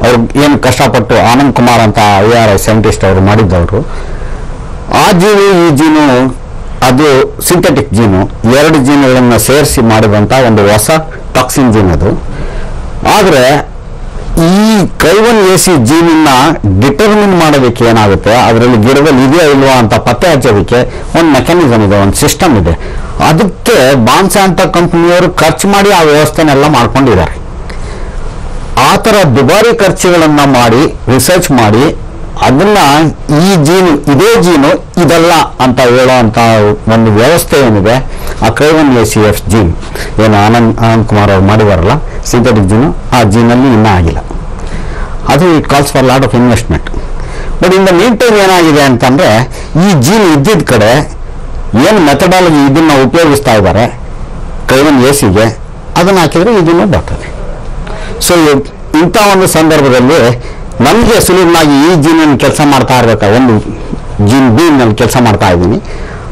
ಅವ್ರು ಏನು ಕಷ್ಟಪಟ್ಟು ಆನಂದ್ ಕುಮಾರ್ ಅಂತ IRI ಸೈಂಟಿಸ್ಟ್ ಅವರು ಮಾಡಿದ್ದವರು. ಆ ಜೀನು ಈ ಜೀನು ಅದು ಸಿಂಥೆಟಿಕ್ ಜೀನು, 2 ಜೀನುಗಳನ್ನು ಸೇರಿಸಿ ಮಾಡಿದಂಥ ಒಂದು ಹೊಸ ಟಾಕ್ಸಿನ್ ಜೀನ್ ಅದು. ಆದರೆ ಈ K1AC ಜೀನನ್ನ ಡಿಟರ್ಮಿನ್ ಮಾಡೋದಕ್ಕೆ ಏನಾಗುತ್ತೆ, ಅದರಲ್ಲಿ ಗಿಡದಲ್ಲಿ ಇದೆಯಾ ಇಲ್ವಾ ಅಂತ ಪತ್ತೆ ಹಚ್ಚೋದಕ್ಕೆ ಒಂದು ಮೆಕ್ಯಾನಿಸಮ್ ಇದೆ, ಒಂದು ಸಿಸ್ಟಮ್ ಇದೆ. ಅದಕ್ಕೆ ಬಾನ್ಸಾಂಟ ಕಂಪನಿಯವರು ಖರ್ಚು ಮಾಡಿ ಆ ವ್ಯವಸ್ಥೆನೆಲ್ಲ ಮಾಡ್ಕೊಂಡಿದ್ದಾರೆ. ಆ ಥರ ದುಬಾರಿ ಖರ್ಚುಗಳನ್ನ ಮಾಡಿ ರಿಸರ್ಚ್ ಮಾಡಿ ಅದನ್ನ ಈ ಜೀನು ಇದೇ ಜೀನು ಇದಲ್ಲ ಅಂತ ಹೇಳೋ ಅಂತ ಒಂದು ವ್ಯವಸ್ಥೆ ಏನಿದೆ, ಆ K1ACF ಜೀನ್ ಏನು ಆನಂದ್ ಕುಮಾರ್ ಅವ್ರು ಮಾಡಿದಾರಲ್ಲ ಸಿಂಥೆಟಿಕ್ ಜೀನು, ಆ ಜೀನಲ್ಲಿ ಇನ್ನೂ ಆಗಿಲ್ಲ. ಅದು it calls for lot of investment. But in the mean time ಏನಾಗಿದೆ ಅಂತಂದ್ರೆ, ಈ ಜೀನ್ ಇದ್ದಿದ್ದ ಕಡೆ ಏನು ಮೆಥಡಾಲಜಿ ಇದನ್ನ ಉಪಯೋಗಿಸ್ತಾ ಇದ್ದಾರೆ K1AC-ಗೆ, ಅದನ್ನ ಹಾಕಿದ್ರೆ ಇದನ್ನು ಬರ್ತದೆ. ಸೊ ಇಂಥ ಒಂದು ಸಂದರ್ಭದಲ್ಲಿ ನಮಗೆ ಸುಲಭವಾಗಿ ಈ ಜೀನಲ್ಲಿ ಕೆಲಸ ಮಾಡ್ತಾ ಇರ್ಬೇಕಾ, ಒಂದು ಜೀನ್ ಬೀನ್ನಲ್ಲಿ ಕೆಲಸ ಮಾಡ್ತಾ ಇದ್ದೀನಿ,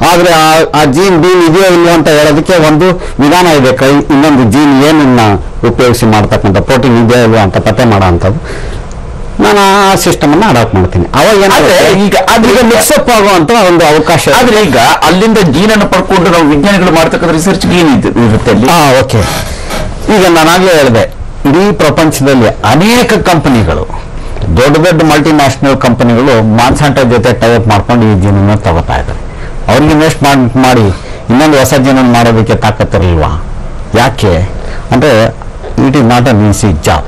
ಆದರೆ ಆ ಜೀನ್ ಬೀನ್ ಇದೆಯೋ ಇಲ್ಲೋ ಅಂತ ಹೇಳೋದಕ್ಕೆ ಒಂದು ವಿಧಾನ ಇದೆ. ಇನ್ನೊಂದು ಜೀನ್ ಏನನ್ನ ಉಪಯೋಗಿಸಿ ಮಾಡ್ತಕ್ಕಂಥ ಪ್ರೋಟೀನ್ ಇದೆಯೋ ಇಲ್ವೋ ಅಂತ ಪತ್ತೆ ಮಾಡೋ ಅಂಥದ್ದು ನಾನು ಆ ಸಿಸ್ಟಮನ್ನು ಅಡಾಪ್ಟ್ ಮಾಡ್ತೀನಿ. ಅವಾಗ ಏನಾದ್ರೆ ಈಗ ಅದ್ರಿಗೆ ಮಿಕ್ಸಪ್ ಆಗುವಂಥ ಒಂದು ಅವಕಾಶ. ಆದರೆ ಈಗ ಅಲ್ಲಿಂದ ಜೀನನ್ನು ಪಡ್ಕೊಂಡು ನಾವು ವಿಜ್ಞಾನಿಗಳು ಮಾಡ್ತಕ್ಕಂಥ ರಿಸರ್ಚ್ ಏನಿರುತ್ತೆ ಓಕೆ. ಈಗ ನಾನಾಗಲೇ ಹೇಳಿದೆ, ಇಡೀ ಪ್ರಪಂಚದಲ್ಲಿ ಅನೇಕ ಕಂಪನಿಗಳು, ದೊಡ್ಡ ದೊಡ್ಡ ಮಲ್ಟಿನ್ಯಾಷನಲ್ ಕಂಪನಿಗಳು ಮಾನ್ಸಾಂಟೋ ಜೊತೆ ಟೈಅಪ್ ಮಾಡ್ಕೊಂಡು ಈ ಜೀನನ್ನು ತಗೋತಾ ಇದ್ದಾರೆ. ಅವ್ರಿಗೆ ಇನ್ವೆಸ್ಟ್ಮೆಂಟ್ ಮಾಡಿ ಇನ್ನೊಂದು ಹೊಸ ಜೀನನ್ನು ಮಾಡೋದಕ್ಕೆ ತಾಕತ್ತಿರಲಿಲ್ವಾ? ಯಾಕೆ ಅಂದರೆ it is not an easy job.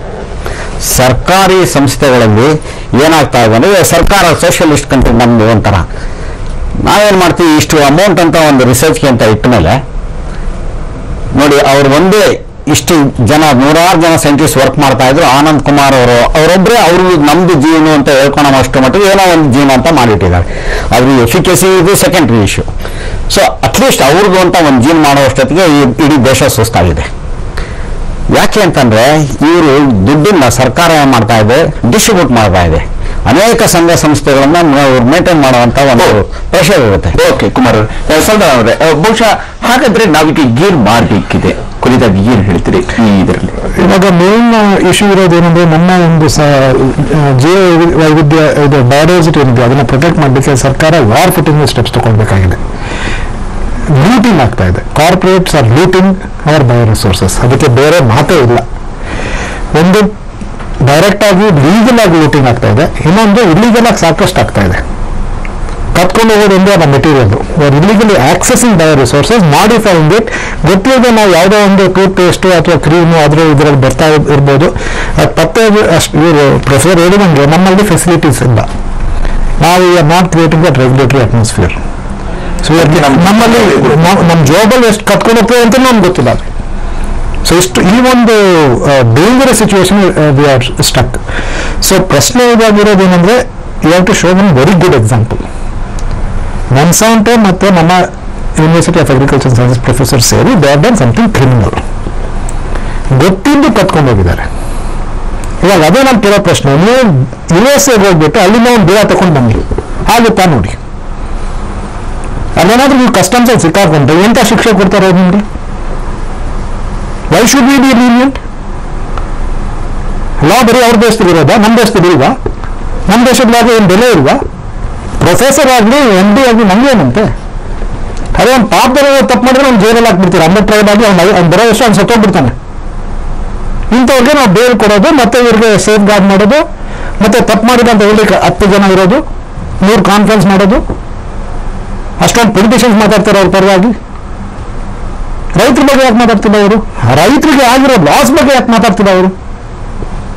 ಸರ್ಕಾರಿ ಸಂಸ್ಥೆಗಳಲ್ಲಿ ಏನಾಗ್ತಾ ಇದೆ ಅಂದರೆ, ಸರ್ಕಾರ ಸೋಷಿಯಲಿಸ್ಟ್ ಕಂಟ್ರಿ ನಮ್ಮದು ಒಂಥರ, ನಾವೇನು ಮಾಡ್ತೀವಿ, ಇಷ್ಟು ಅಮೌಂಟ್ ಅಂತ ಒಂದು ರಿಸರ್ಚ್ಗೆ ಅಂತ ಇಟ್ಟ ಮೇಲೆ ನೋಡಿ, ಅವ್ರು ಒಂದೇ ಇಷ್ಟು ಜನ 100 ಜನ ಸೈಂಟಿಸ್ಟ್ ವರ್ಕ್ ಮಾಡ್ತಾ ಇದ್ರು. ಆನಂದ್ ಕುಮಾರ್ ಅವರೊಬ್ಬರೇ ಅವ್ರಿಗೆ ನಮ್ದು ಜೀನು ಅಂತ ಹೇಳ್ಕೊಳೋ ಅಷ್ಟು ಮಟ್ಟಿಗೆ ಏನೋ ಒಂದು ಜೀನು ಅಂತ ಮಾಡಿಟ್ಟಿದ್ದಾರೆ. ಅದ್ರ ಎಫಿಕಸಿ ಇದು ಸೆಕೆಂಡ್ರಿ ಇಶ್ಯೂ. ಸೊ ಅಟ್ಲೀಸ್ಟ್ ಅವ್ರಿಗೂ ಅಂತ ಒಂದು ಜೀನ್ ಮಾಡೋ ಅಷ್ಟೊತ್ತಿಗೆ ಇಡೀ ದೇಶ ಸುಸ್ತಾಗಿದೆ. ಯಾಕೆ ಅಂತಂದ್ರೆ, ಇವರು ದುಡ್ಡನ್ನ ಸರ್ಕಾರ ಏನ್ ಮಾಡ್ತಾ ಇದೆ, ಡಿಸ್ಟ್ರಿಬ್ಯೂಟ್ ಮಾಡ್ತಾ ಇದೆ. ಅನೇಕ ಸಂಘ ಸಂಸ್ಥೆಗಳನ್ನ ಮೇಂಟೈನ್ ಮಾಡುವಂತ ಒಂದು ಪ್ರೆಷರ್ ಇರುತ್ತೆ. ಓಕೆ ಕುಮಾರ್ ಅವರೇ, ಬಹುಶಃ ಹಾಗಾದ್ರೆ ನಾವೀಗ ಏನ್ ಮಾಡಬೇಕಿದೆ, ಕೊನೆಯದಾಗಿ ಏನ್ ಹೇಳ್ತೀರಿ ಈ ಇದರಲ್ಲಿ? ಇವಾಗ ಮೇನ್ ಇಶ್ಯೂ ಇರೋದೇನೆಂದ್ರೆ, ನಮ್ಮ ಒಂದು ಜೀವ ವೈವಿಧ್ಯ ಇದು ಬಯೋಡೈವರ್ಸಿಟಿ ಏನಿದೆ ಅದನ್ನ ಪ್ರೊಟೆಕ್ಟ್ ಮಾಡಲಿಕ್ಕೆ ಸರ್ಕಾರ ವಾರ್ ಫುಟಿಂಗ್ ಸ್ಟೆಪ್ಸ್ ತಗೊಳ್ಬೇಕಾಗಿದೆ. ಲೂಟಿಂಗ್ ಆಗ್ತಾ ಇದೆ, corporates are looting our bio resources. ಅದಕ್ಕೆ ಬೇರೆ ಮಾತೇ ಇಲ್ಲ. ಒಂದು ಡೈರೆಕ್ಟ್ ಆಗಿ ಲೀಗಲ್ ಆಗಿ ಲೂಟಿಂಗ್ ಆಗ್ತಾ ಇದೆ, ಇನ್ನೊಂದು ಇಲ್ಲಿಗಲ್ ಆಗಿ ಸಾಕಷ್ಟು ಆಗ್ತಾ ಇದೆ. ಕತ್ಕೊಂಡು ಹೋಗೋದೊಂದು ಅದರ material ಇಲ್ಲಿಗಲಿ accessing bio resources, modifying it. ಗೊತ್ತಿಲ್ಲದೆ ನಾವು ಯಾವುದೋ ಒಂದು ಟೂತ್ ಪೇಸ್ಟು ಅಥವಾ ಕ್ರೀಮು ಇದರಲ್ಲಿ ಬರ್ತಾ ಇರ್ಬೋದು. ಅದು ಪತ್ತೆ ಅಷ್ಟು ಇವರು ಪ್ರೊಫೆಸರ್ ಹೇಳಿದಂಗೆ ನಮ್ಮಲ್ಲಿ ಫೆಸಿಲಿಟೀಸ್ ಇಲ್ಲ. ನಾವು are not creating that regulatory atmosphere. So ನಮ್ಮಲ್ಲಿ ನಮ್ಮ ಜಾಬಲ್ಲಿ ಎಷ್ಟು ಕತ್ಕೊಂಡು ಹೋಗ್ತೇವೆ ಅಂತ ನಮ್ಗೆ ಗೊತ್ತಿಲ್ಲ. ಸೊ ಇಷ್ಟು ಈ ಒಂದು dangerous situation we are stuck. So ಪ್ರಶ್ನೆ ಇದಾಗಿರೋದೇನೆಂದ್ರೆ, you have to show one very good example. Monsanto ಮತ್ತು ನಮ್ಮ university of agriculture sciences professor ಸೇರಿ they have done something criminal. ಗೊತ್ತಿದ್ದು ಕತ್ಕೊಂಡು ಹೋಗಿದ್ದಾರೆ. ಇವಾಗ ಅದೇ ನಾನು ಕೇಳೋ ಪ್ರಶ್ನೆ, ನೀವು USA ಹೋಗ್ಬಿಟ್ಟು ಅಲ್ಲಿಂದ ಒಂದು ಬೇಡ ತಗೊಂಡು ಬನ್ನಿ, ಆಗುತ್ತಾ ನೋಡಿ. ಅಲ್ಲೇನಾದ್ರೂ ನೀವು ಕಸ್ಟಮ್ಸಲ್ಲಿ ಸಿಕ್ಕಾಕೊಂಡ್ರೆ ಎಂಥ ಶಿಕ್ಷೆ ಕೊಡ್ತಾರೆ ನಿಮಗೆ? Why should we be lenient? Law ಬರೀ ಅವ್ರ ದೇಶದಲ್ಲಿ ಇರೋದಾ, ನಮ್ಮ ದೇಶದಲ್ಲಿ ಇಲ್ವಾ? ನಮ್ಮ ದೇಶದ ಲಾಗೆ ಏನು ಬೆಲೆ ಇಲ್ವಾ? ಪ್ರೊಫೆಸರ್ ಆಗಲಿ MD ಆಗಲಿ ನಮಗೇನಂತೆ? ಅದೇ ಒಂದು ಪಾಪದಲ್ಲಿ ತಪ್ಪು ಮಾಡಿದ್ರೆ ಅವ್ನು ಜೈಲಲ್ಲಿ ಹಾಕ್ಬಿಡ್ತೀರ. ಅಂಬೇಡ್ಕರ್ ಆಗಿ ಅವ್ನು ಬರೋ ವರ್ಷ ಅವ್ನು ಸತ್ತೋಗ್ಬಿಡ್ತಾನೆ. ಇಂಥವ್ರಿಗೆ ನಾವು ಬೇಲ್ ಕೊಡೋದು, ಮತ್ತೆ ಇವ್ರಿಗೆ ಸೇಫ್ ಗಾರ್ಡ್ ಮಾಡೋದು, ಮತ್ತೆ ತಪ್ಪು ಮಾಡಿದ ಅಂತ ಹೇಳಿ 10 ಜನ ಇರೋದು, 3 ಕಾನ್ಫರೆನ್ಸ್ ಮಾಡೋದು. ಅಷ್ಟೊಂದು ಪೊಲಿಟಿಷಿಯನ್ಸ್ ಮಾತಾಡ್ತಾರೆ ಅವ್ರ ಪರವಾಗಿ. ರೈತರ ಬಗ್ಗೆ ಯಾಕೆ ಮಾತಾಡ್ತಿಲ್ಲ ಅವರು? ರೈತರಿಗೆ ಆಗಿರೋ ಲಾಸ್ ಬಗ್ಗೆ ಯಾಕೆ ಮಾತಾಡ್ತಿಲ್ಲ ಅವರು?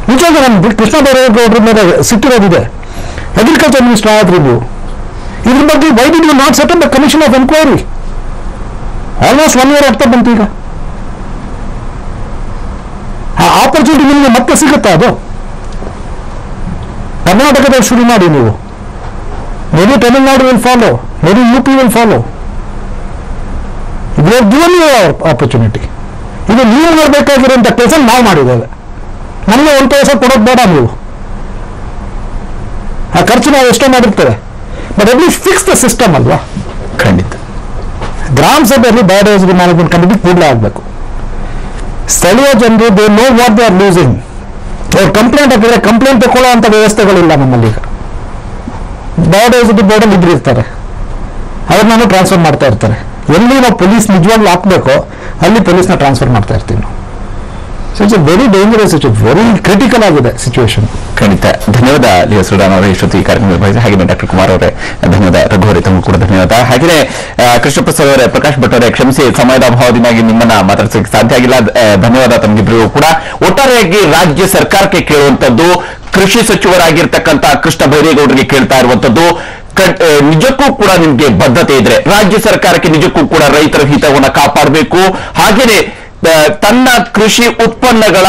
ನಿಜವಾಗ ನಮ್ಗೆ ಕೃಷ್ಣ ಬೈರೇಗೌಡರ ಮೇಲೆ ಸಿಟ್ಟಿರೋದಿದೆ. ಅಗ್ರಿಕಲ್ಚರ್ ಮಿನಿಸ್ಟರ್ ಆದ್ರೂ ನೀವು ಇದ್ರ ಬಗ್ಗೆ why did you not set up the commission of enquiry? Almost 1 year ಆಗ್ತಾ ಬಂತು. ಈಗ ಆ ಆಪರ್ಚುನಿಟಿ ನಿಮಗೆ ಮತ್ತೆ ಸಿಗುತ್ತಾ? ಅದು ಕರ್ನಾಟಕದಲ್ಲಿ ಶುರು ಮಾಡಿ ನೀವು. Maybe Tamil Nadu will follow, maybe UP will follow. We have given you opportunity. ಇದು ನೀವು ಮಾಡಬೇಕಾಗಿರುವಂಥ ಕೆಲಸ ನಾವು ಮಾಡಿದ್ದೇವೆ. ನಮಗೆ 1 ಪೈಸೆ ಕೊಡೋದು ಬೇಡ. ನೀವು ಆ ಖರ್ಚು ನಾವು ಎಷ್ಟೋ ಮಾಡಿರ್ತೇವೆ, but at least fix the system ಅಲ್ವಾ? ಖಂಡಿತ. ಗ್ರಾಮ ಸಭೆಯಲ್ಲಿ ಬಯೋಡೈವರ್ಸಿಟಿ ಮ್ಯಾನೇಜ್ಮೆಂಟ್ ಕಮಿಟಿ ಕೂಡಲೇ ಆಗಬೇಕು. ಸ್ಥಳೀಯ ಜನರು they know what they are losing. ಅವ್ರು ಕಂಪ್ಲೇಂಟ್ ಹಾಕಿದ್ರೆ ಕಂಪ್ಲೇಂಟ್ ತಗೊಳ್ಳೋ ಅಂತ ವ್ಯವಸ್ಥೆಗಳಿಲ್ಲ ನಮ್ಮಲ್ಲಿ ಈಗ. ಬಯೋಡೈವರ್ಸಿಟಿ ಬೋರ್ಡಲ್ಲಿ ಇಬ್ರು ಇರ್ತಾರೆ, ಅವ್ರನ್ನ ಟ್ರಾನ್ಸ್ಫರ್ ಮಾಡ್ತಾ ಇರ್ತಾರೆ. ಎಲ್ಲಿ ನಾವು ಪೊಲೀಸ್ ನಿಜವಾಗ್ಲೂ ಹಾಕ್ಬೇಕೋ ಅಲ್ಲಿ ಪೊಲೀಸ್ನ ಟ್ರಾನ್ಸ್ಫರ್ ಮಾಡ್ತಾ ಇರ್ತೀವಿ ನಾವು. So it's very dangerous, very critical ಆಗಿದೆ ಸಿಚುವೇಶನ್. ಖಂಡಿತ. ಧನ್ಯವಾದ ಲಿಯೋ ಸುಲ್ತಾನ್ ಅವರೇ, ಇಷ್ಟೊತ್ತು ಈ ಕಾರ್ಯಕ್ರಮ ನಿರ್ವಹಿಸಿ. ಹಾಗೆ ಡಾಕ್ಟರ್ ಕುಮಾರ್ ಅವರೇ ಧನ್ಯವಾದ. ರಘು ಅವರೇ ತಮಗೂ ಕೂಡ ಧನ್ಯವಾದ. ಹಾಗೆಯೇ ಕೃಷ್ಣ ಪ್ರಸಾದ್ ಅವರೇ, ಪ್ರಕಾಶ್ ಭಟ್ ಅವರೇ ಕ್ಷಮಿಸಿ, ಸಮಯದ ಅಭಾವದಿಂದಾಗಿ ನಿಮ್ಮನ್ನ ಮಾತಾಡ್ಸೋಕೆ ಸಾಧ್ಯ ಆಗಿಲ್ಲ. ಧನ್ಯವಾದ ತಮಗಿಬ್ಬರಿಗೂ ಕೂಡ. ಒಟ್ಟಾರೆಯಾಗಿ ರಾಜ್ಯ ಸರ್ಕಾರಕ್ಕೆ ಕೇಳುವಂತದ್ದು, ಕೃಷಿ ಸಚಿವರಾಗಿರ್ತಕ್ಕಂಥ ಕೃಷ್ಣ ಬೈರೇಗೌಡರಿಗೆ ಕೇಳ್ತಾ ಇರುವಂತದ್ದು, ನಿಜಕ್ಕೂ ಕೂಡ ನಿಮ್ಗೆ ಬದ್ಧತೆ ಇದ್ರೆ ರಾಜ್ಯ ಸರ್ಕಾರಕ್ಕೆ ನಿಜಕ್ಕೂ ಕೂಡ ರೈತರ ಹಿತವನ್ನ ಕಾಪಾಡಬೇಕು, ಹಾಗೇನೆ ತನ್ನ ಕೃಷಿ ಉತ್ಪನ್ನಗಳ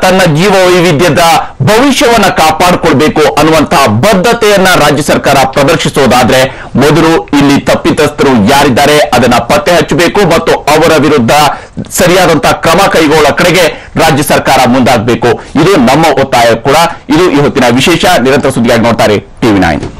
ತನ್ನ ಜೀವ ವೈವಿಧ್ಯದ ಭವಿಷ್ಯವನ್ನ ಕಾಪಾಡಿಕೊಳ್ಬೇಕು ಅನ್ನುವಂತಹ ಬದ್ಧತೆಯನ್ನ ರಾಜ್ಯ ಸರ್ಕಾರ ಪ್ರದರ್ಶಿಸೋದಾದ್ರೆ ಮೊದಲು ಇಲ್ಲಿ ತಪ್ಪಿತಸ್ಥರು ಯಾರಿದ್ದಾರೆ ಅದನ್ನ ಪತ್ತೆ ಹಚ್ಚಬೇಕು ಮತ್ತು ಅವರ ವಿರುದ್ಧ ಸರಿಯಾದಂತಹ ಕ್ರಮ ಕೈಗೊಳ್ಳುವ ಕಡೆಗೆ ರಾಜ್ಯ ಸರ್ಕಾರ ಮುಂದಾಗಬೇಕು. ಇದು ನಮ್ಮ ಒತ್ತಾಯ ಕೂಡ. ಇದು ಈ ಹೊತ್ತಿನ ವಿಶೇಷ. ನಿರಂತರ ಸುದ್ದಿಯಾಗಿ ನೋಡ್ತಾರೆ TV9.